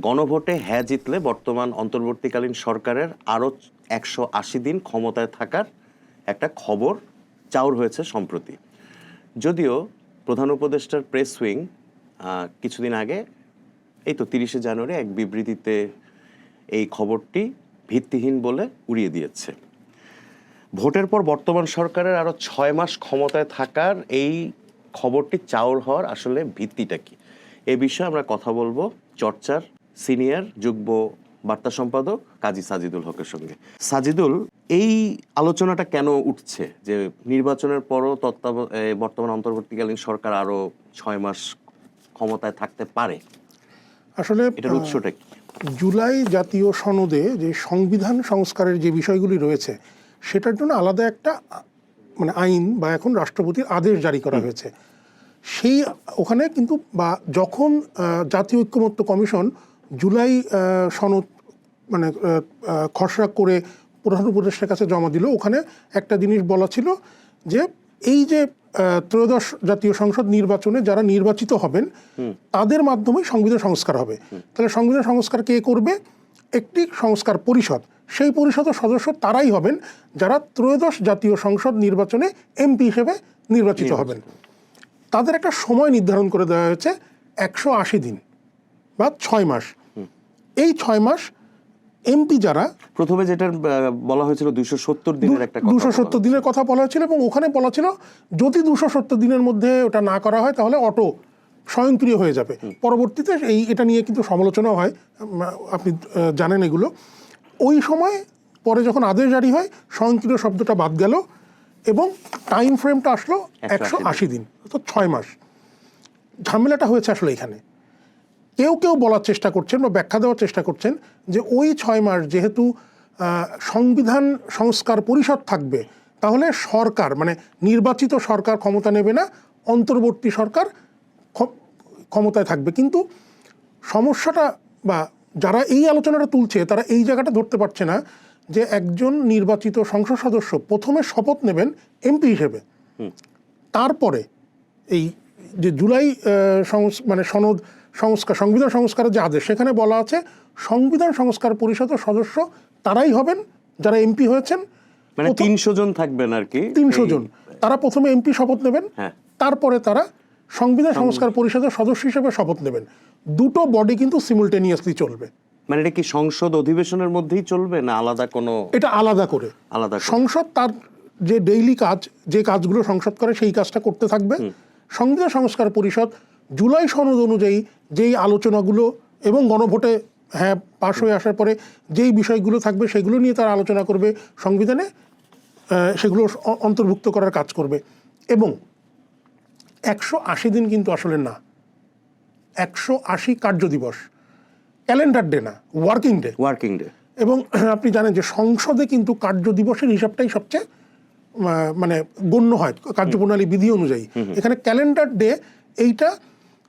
গণভোটে হ্যাঁ জিতলে বর্তমান অন্তর্বর্তীকালীন সরকারের আরও 180 দিন ক্ষমতায় থাকার একটা খবর চাউর হয়েছে সম্প্রতি। যদিও প্রধান উপদেষ্টার প্রেস উইং কিছুদিন আগে এই তো 30শে জানুয়ারি এক বিবৃতিতে এই খবরটি ভিত্তিহীন বলে উড়িয়ে দিয়েছে। ভোটের পর বর্তমান সরকারের আরও 6 মাস ক্ষমতায় থাকার এই খবরটি চাউর হওয়ার আসলে ভিত্তিটা কি, এ বিষয়ে আমরা কথা বলবো চর্চার সিনিয়র যুগ্ম বার্তা সম্পাদক কাজী সাজিদুল হকের সঙ্গে। সাজিদুল, এই আলোচনাটা কেন উঠছে যে নির্বাচনের পরও বর্তমান অন্তর্বর্তীকালীন সরকার আরও 6 মাস ক্ষমতায় থাকতে পারে? আসলে এটার উৎসটা কি? জুলাই জাতীয় সনদে যে সংবিধান সংস্কারের যে বিষয়গুলি রয়েছে সেটার জন্য আলাদা একটা মানে আইন বা এখন রাষ্ট্রপতির আদেশ জারি করা হয়েছে। সেই ওখানে কিন্তু বা যখন জাতীয় ঐক্যমত্য কমিশন জুলাই সনদ মানে খসড়া করে প্রধান উপদেষ্টার কাছে জমা দিল, ওখানে একটা জিনিস বলা ছিল যে এই যে ত্রয়োদশ জাতীয় সংসদ নির্বাচনে যারা নির্বাচিত হবেন তাদের মাধ্যমেই সংবিধান সংস্কার হবে। তাহলে সংবিধান সংস্কার কে করবে? একটি সংস্কার পরিষদ, সেই পরিষদের সদস্য তারাই হবেন যারা ত্রয়োদশ জাতীয় সংসদ নির্বাচনে এমপি হিসেবে নির্বাচিত হবেন। তাদের একটা সময় নির্ধারণ করে দেওয়া হয়েছে 180 দিন বা 6 মাস। এই 6 মাস এমপি যারা প্রথমে যেটা বলা হয়েছিল 270 দিনের একটা 270 দিনের কথা বলা হয়েছিল, এবং ওখানে বলা ছিল যদি 270 দিনের মধ্যে ওটা না করা হয় তাহলে অটো স্বয়ংক্রিয় হয়ে যাবে। পরবর্তীতে এটা নিয়ে কিন্তু সমালোচনা হয়, আপনি জানেন এগুলো। ওই সময় পরে যখন আদেশ জারি হয় স্বয়ংক্রিয় শব্দটা বাদ গেল এবং টাইম ফ্রেমটা আসলো 180 দিন, তো 6 মাস। ঝামেলাটা হয়েছে আসলে এখানে। কেউ কেউ বলার চেষ্টা করছেন বা ব্যাখ্যা দেওয়ার চেষ্টা করছেন যে ওই 6 মাস যেহেতু সংবিধান সংস্কার পরিষদ থাকবে, তাহলে সরকার মানে নির্বাচিত সরকার ক্ষমতা নেবে না, অন্তর্বর্তী সরকার ক্ষমতায় থাকবে। কিন্তু সমস্যাটা বা যারা এই আলোচনাটা তুলছে তারা এই জায়গাটা ধরতে পারছে না যে একজন নির্বাচিত সংসদ সদস্য প্রথমে শপথ নেবেন এমপি হিসেবে, তারপরে এই যে জুলাই মানে সনদ সংস্কার সংবিধান সংস্কারের যে আদেশ সেখানে বলা আছে সংবিধান সংস্কার পরিষদের সদস্য তারাই হবেন যারা এমপি হয়েছেন। মানে 300 জন থাকবেন আর কি, 300 জন। তারা প্রথমে এমপি শপথ নেবেন, তারপরে তারা সংবিধান সংস্কার পরিষদের সদস্য হিসেবে শপথ নেবেন। দুটো বডি কিন্তু সিমুলটেনিয়াসলি চলবে। মানে এটা কি সংসদ অধিবেশনের মধ্যেই চলবে না আলাদা কোনো? এটা আলাদা করে সংসদ তার যে ডেইলি কাজ, যে কাজগুলো সংসদ করে সেই কাজটা করতে থাকবে। সংবিধান সংস্কার পরিষদ জুলাই সনদ অনুযায়ী যেই আলোচনাগুলো এবং গণভোটে হ্যাঁ পাশ হয়ে আসার পরে যেই বিষয়গুলো থাকবে সেগুলো নিয়ে তারা আলোচনা করবে, সংবিধানে সেগুলো অন্তর্ভুক্ত করার কাজ করবে। এবং 180 দিন কিন্তু আসলে না, 180 কার্য দিবস, ক্যালেন্ডার ডে না, ওয়ার্কিং ডে। এবং আপনি জানেন যে সংসদে কিন্তু কার্য দিবসের হিসাবটাই সবচেয়ে মানে গণ্য হয় কার্যপ্রণালী বিধি অনুযায়ী। এখানে ক্যালেন্ডার ডে এইটা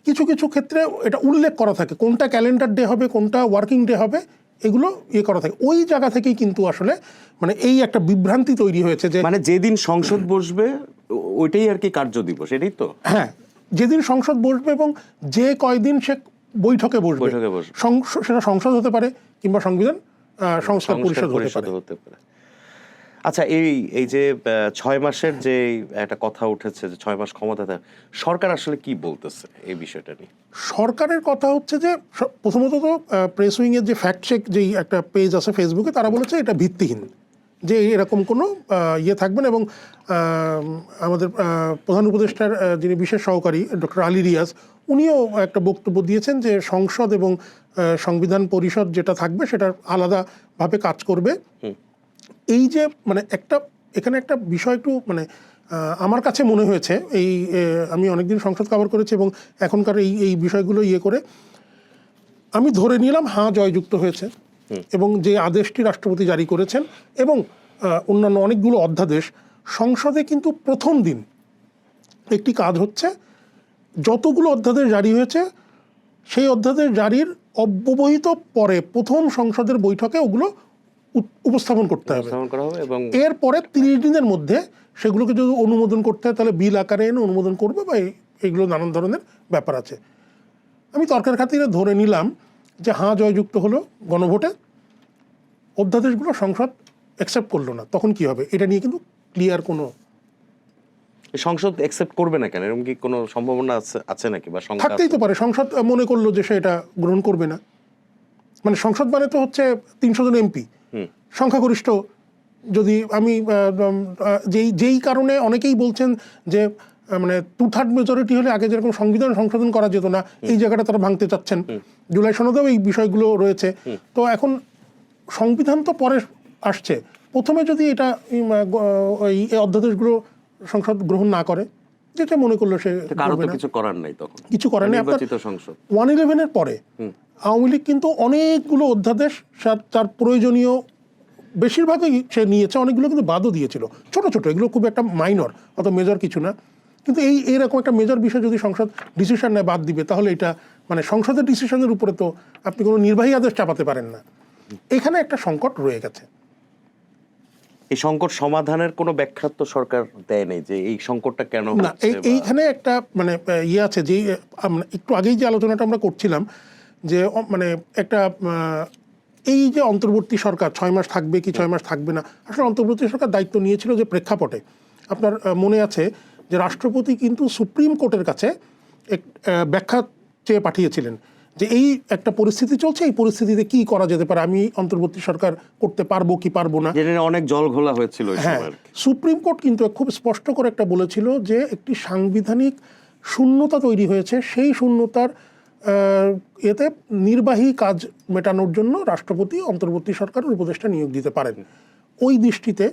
কিছু কিছু ক্ষেত্রে এটা উল্লেখ করা থাকে, কোনটা ক্যালেন্ডার ডে হবে কোনটা ওয়ার্কিং ডে হবে, এগুলো করা থাকে। ওই জায়গা থেকেই কিন্তু আসলে মানে এই একটা বিভ্রান্তি তৈরি হয়েছে যে মানে যেদিন সংসদ বসবে ওইটাই আর কি কার্য দিবস, এটাই তো? হ্যাঁ, যেদিন সংসদ বসবে এবং যে কয়দিন সে বৈঠকে বসবে, সেটা সংসদ হতে পারে কিংবা সংবিধান সংস্কার পরিষদ হতে পারে। আচ্ছা, এই যে 6 মাসের যে একটা কথা উঠেছে যে 6 মাস ক্ষমতা, সরকার আসলে কি বলতেছে এই বিষয়টা নিয়ে? সরকারের কথা হচ্ছে যে প্রথমত তো প্রেস উইং এর যে ফ্যাক্ট চেক যেই একটা পেজ আছে ফেসবুকে, তারা বলেছে এটা ভিত্তিহীন, যে এরকম কোনো থাকবে না। এবং আমাদের প্রধান উপদেষ্টার যিনি বিশেষ সহকারী ডক্টর আলী রিয়াজ, উনিও একটা বক্তব্য দিয়েছেন যে সংসদ এবং সংবিধান পরিষদ যেটা থাকবে সেটা আলাদাভাবে কাজ করবে। এই যে মানে এখানে একটা বিষয় একটু মানে আমার কাছে মনে হয়েছে, আমি অনেকদিন সংসদ কভার করেছি এবং এখনকার এই বিষয়গুলো করে আমি ধরে নিলাম হ্যাঁ জয়যুক্ত হয়েছে, এবং যে আদেশটি রাষ্ট্রপতি জারি করেছেন এবং অন্যান্য অনেকগুলো অধ্যাদেশ সংসদে কিন্তু প্রথম দিন একটি কাজ হচ্ছে, যতগুলো অধ্যাদেশ জারি হয়েছে সেই অধ্যাদেশ জারির অব্যবহিত পরে প্রথম সংসদের বৈঠকে ওগুলো উপস্থাপন করতে হবে এবং এরপরে 30 দিনের মধ্যে সেগুলোকে যদি অনুমোদন করতে হয় তাহলে বিল আকারে এনে অনুমোদন করবে, বা এগুলো নানান ধরনের ব্যাপার আছে। আমি তর্কের খাতিরে ধরে নিলাম যে হাঁ জয়যুক্ত হলো গণভোটে, অধ্যাদেশগুলো সংসদ অ্যাকসেপ্ট করলো না, তখন কি হবে? এটা নিয়ে কিন্তু ক্লিয়ার কোনো সংসদ অ্যাকসেপ্ট করবে না কেন? এরকম কি কোনো সম্ভাবনা আছে নাকি, বা শঙ্কা থাকতেই তো পারে। সংসদ মনে করলো যে সে এটা গ্রহণ করবে না, মানে সংসদ মানে তো হচ্ছে 300 জন এমপি, সংখ্যাগরিষ্ঠ। যদি আমি যেই কারণে অনেকেই বলছেন যে মানে 2/3 মেজরিটি হলে আগে যেরকম সংবিধান সংশোধন করা যেত না, এই জায়গাটা তারা ভাঙতে চাচ্ছেন। জুলাই সনদেও এই বিষয়গুলো রয়েছে। তো এখন সংবিধান তো পরে আসছে, প্রথমে যদি এটা এই অধ্যাদেশগুলো সংসদ গ্রহণ না করে, যেটা মনে করলো সে কারো তো কিছু করার নাই, তখন কিছু করেন নাই। নির্বাচিত সংসদ 111-এর পরে আওয়ামী লীগ কিন্তু অনেকগুলো অধ্যাদেশ তার প্রয়োজনীয় বেশিরভাগই সে নিয়েছে, অনেকগুলো কিন্তু বাদও দিয়েছিল, ছোট ছোট, এগুলো খুব একটা মাইনর, অত মেজর কিছু না। কিন্তু এইরকম একটা মেজর বিষয় যদি সংসদ ডিসিশন নেয় বাদ দিবে, তাহলে এটা মানে সংসদের ডিসিশনের উপরে তো আপনি কোনো নির্বাহী আদেশ চাপাতে পারেন না। এখানে একটা সংকট রয়ে গেছে। এই সংকট সমাধানের কোনো ব্যাখ্যা তো সরকার দেয় নাই, যে এই সংকটটা কেন না, এইখানে একটা মানে ইয়ে আছে, যে একটু আগেই যে আলোচনাটা আমরা করছিলাম, যে মানে একটা এই যে অন্তর্বর্তী সরকার 6 মাস থাকবে কি 6 মাস থাকবে না, আসলে অন্তর্বর্তী সরকার দায়িত্ব নিয়েছিল যে প্রেক্ষাপটে, আপনার মনে আছে যে রাষ্ট্রপতি কিন্তু সুপ্রিম কোর্টের কাছে এক ব্যাখ্যা চেয়ে পাঠিয়েছিলেন যে এই একটা পরিস্থিতি চলছে, এই পরিস্থিতিতে কি করা যেতে পারে, আমি অন্তর্বর্তী সরকার করতে পারবো কি পারবো না। অনেক জল ঘোলা হয়েছিল। হ্যাঁ, সুপ্রিম কোর্ট কিন্তু খুব স্পষ্ট করে একটা বলেছিল যে একটি সাংবিধানিক শূন্যতা তৈরি হয়েছে, সেই শূন্যতার এতে নির্বাহী কাজ মেটানোর জন্য রাষ্ট্রপতি অন্তর্বর্তী সরকারের উপদেষ্টা নিয়োগ দিতে পারেন। ওই দৃষ্টিতে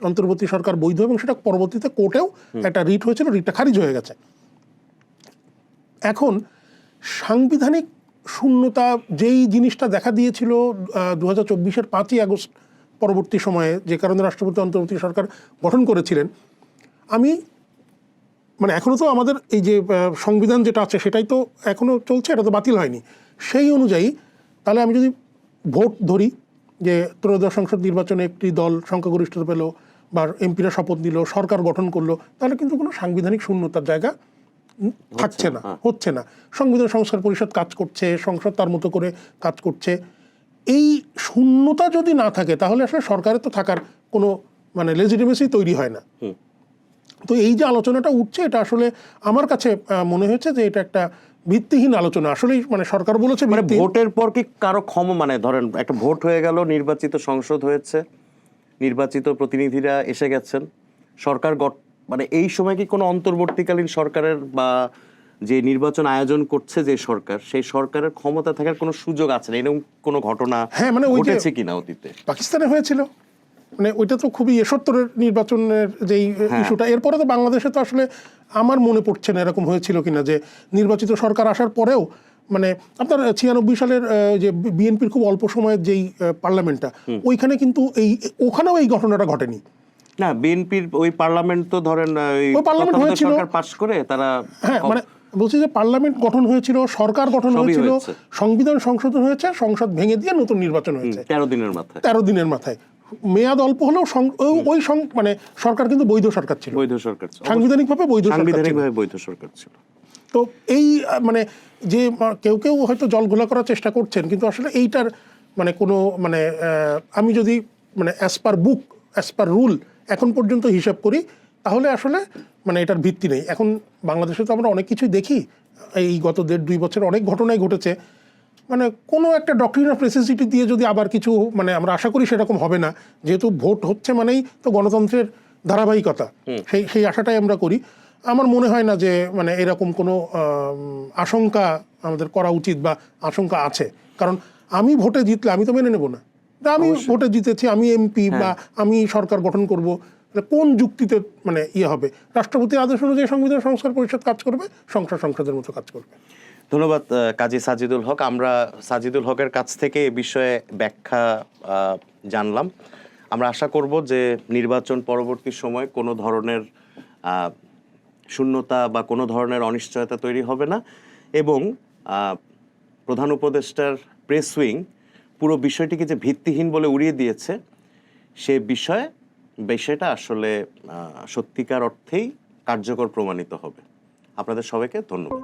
অন্তর্বর্তী সরকার বৈধ, এবং সেটা পরবর্তীতে কোর্টেও একটা রিট হয়েছিল, রিটটা খারিজ হয়ে গেছে। এখন সাংবিধানিক শূন্যতা যেই জিনিসটা দেখা দিয়েছিল 2024-এর 5ই আগস্ট পরবর্তী সময়ে, যে কারণে রাষ্ট্রপতি অন্তর্বর্তী সরকার গঠন করেছিলেন, আমি মানে এখনও তো আমাদের এই যে সংবিধান যেটা আছে সেটাই তো এখনও চলছে, এটা তো বাতিল হয়নি। সেই অনুযায়ী তাহলে আমি যদি ভোট ধরি যে ত্রয়োদশ সংসদ নির্বাচনে একটি দল সংখ্যাগরিষ্ঠতা পেল বা এমপিরা শপথ নিল, সরকার গঠন করলো, তাহলে কিন্তু কোনো সাংবিধানিক শূন্যতার জায়গা থাকছে না, হচ্ছে না। সংবিধান সংস্কার পরিষদ কাজ করছে, সংসদ তার মতো করে কাজ করছে। এই শূন্যতা যদি না থাকে তাহলে আসলে সরকারের তো থাকার কোনো মানে লেজিটিমেসি তৈরি হয় না। তো এই যে আলোচনাটা উঠছে, এটা আসলে আমার কাছে মনে হয়েছে যে এটা একটা ভিত্তিহীন আলোচনা। আসলেই মানে সরকার বলেছে মানে ভোটের পর কি কারো মানে ধরেন একটা ভোট হয়ে গেল, নির্বাচিত সংসদ হয়েছে, নির্বাচিত প্রতিনিধিরা এসে গেছেন, সরকার মানে এই সময় কি কোনো অন্তর্বর্তীকালীন সরকারের বা যে নির্বাচন আয়োজন করছে যে সরকার, সেই সরকারের ক্ষমতা থাকার কোনো সুযোগ আছে না? এরকম কোনো ঘটনা মানে ঘটেছে কিনা অতীতে? পাকিস্তানে হয়েছিল, মানে ওইটা তো খুবই 71-এর নির্বাচনের যেই ইস্যুটা, এরপরে তো বাংলাদেশে তো আসলে আমার মনে পড়ছে না এরকম হয়েছিল কিনা, যে নির্বাচিত সরকার আসার পরেও মানে আপনার 96 সালের যে বিএনপির খুব অল্প সময়ের যেই পার্লামেন্টটা, ওইখানে কিন্তু ওখানেও এই ঘটনাটা ঘটেনি। না, বিএনপির ওই পার্লামেন্ট তো ধরেন ওই পার্লামেন্ট হয়েছিল, সরকার পাস করে তারা, হ্যাঁ মানে বলছি যে পার্লামেন্ট গঠন হয়েছিল, সরকার গঠন হয়েছিল, সংবিধান সংশোধন হয়েছে, সংসদ ভেঙে দিয়ে নতুন নির্বাচন হয়েছে 13 দিনের মাথায়। মেয়াদ অল্প হলেও ওই মানে সরকার কিন্তু বৈধ সরকার ছিল, সাংবিধানিকভাবে বৈধ সরকার ছিল। তো এই মানে যে কেউ হয়তো জল ঘোলা করার চেষ্টা করছেন, কিন্তু আসলে এইটার মানে কোনো মানে আমি যদি মানে as per book as per rule এখন পর্যন্ত হিসাব করি, তাহলে আসলে মানে এটার ভিত্তি নেই। এখন বাংলাদেশে তো আমরা অনেক কিছুই দেখি, এই গত 1.5-2 বছর অনেক ঘটনাই ঘটেছে, মানে কোনো একটা ডক্ট্রিন অফ নেসেসিটি দিয়ে যদি আবার কিছু মানে আমরা আশা করি সেরকম হবে না, যেহেতু ভোট হচ্ছে মানেই তো গণতন্ত্রের ধারাবাহিকতা, সেই আশাটাই আমরা করি। আমার মনে হয় না যে মানে এরকম কোনো আশঙ্কা আমাদের করা উচিত বা আশঙ্কা আছে, কারণ আমি ভোটে জিতলে আমি তো মেনে নেব না, আমি ভোটে জিতেছি, আমি এমপি বা আমি সরকার গঠন করব, কোন যুক্তিতে মানে হবে? রাষ্ট্রপতির আদেশ অনুযায়ী সংবিধান সংস্কার পরিষদ কাজ করবে, সংসদের মতো কাজ করবে। ধন্যবাদ কাজী সাজিদুল হক। আমরা সাজিদুল হকের কাছ থেকে এ বিষয়ে ব্যাখ্যা জানলাম। আমরা আশা করব যে নির্বাচন পরবর্তী সময় কোনো ধরনের শূন্যতা বা কোনো ধরনের অনিশ্চয়তা তৈরি হবে না, এবং প্রধান উপদেষ্টার প্রেস উইং পুরো বিষয়টিকে যে ভিত্তিহীন বলে উড়িয়ে দিয়েছে, সে বিষয়টা আসলে সত্যিকার অর্থেই কার্যকর প্রমাণিত হবে। আপনাদের সবাইকে ধন্যবাদ।